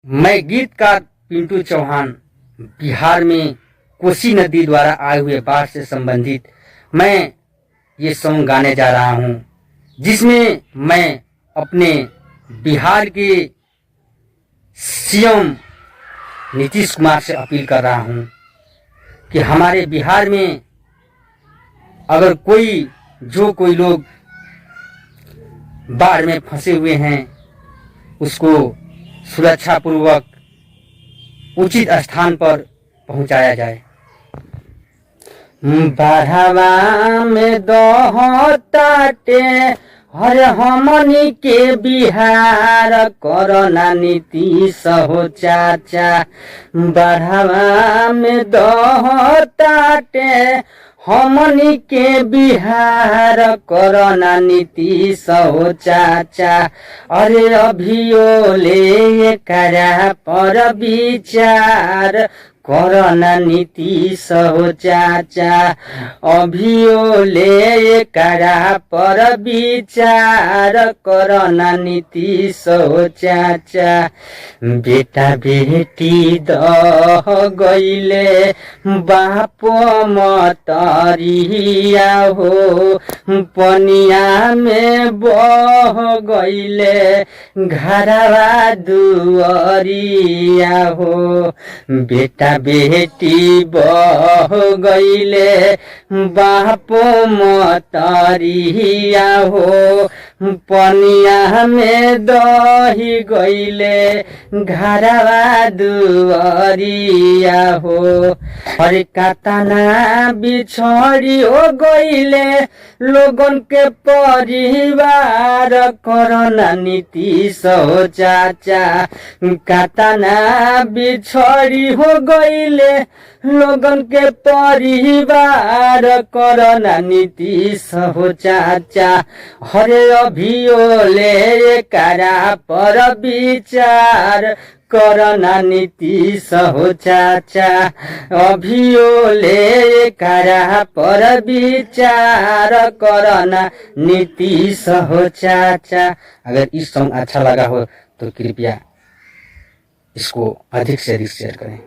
मैं गीतकार पिंटू चौहान बिहार में कोसी नदी द्वारा आए हुए बाढ़ से संबंधित मैं ये सॉन्ग गाने जा रहा हूँ, जिसमें मैं अपने बिहार के सीएम नीतीश कुमार से अपील कर रहा हूँ कि हमारे बिहार में अगर कोई लोग बाढ़ में फंसे हुए हैं, उसको सुरक्षापूर्वक उचित स्थान पर पहुंचाया जाए। बाढ़वा में दहताटे हर हमनी के बिहार कोरोना नीतीश हो चाचा। बाढ़वा में दहताटे हमनी के बिहार कोरोना नीतीश हो चाचा। अरे अभियो ले करा पर विचार कोरोना नीतीश हो चाचा। अभियो ले करा पर विचार कोरोना नीतीश हो चाचा। बेटा बेटी दह गईले बाप मतरिया हो, पनिया में बह गईले घरवा दुआरिया हो। बेटा बेटी बह गईले बाप मतरिया हो, पनिया में दही गईले घरवा दुआरिया हो। अरे कातना बिछड़ी हो गईले लोगन के परिवार कोरोना नीतीश हो चाचा। कातना बिछड़ी हो गईले लोगन के परिवार कोरोना नीतीश हो चाचा। हरे अभियो ले करा पर विचार कोरोना नीतीश हो चाचा। अभियो ले करा पर विचार कोरोना नीतीश हो चाचा। अगर इस सॉन्ग अच्छा लगा हो तो कृपया इसको अधिक से अधिक शेयर करें।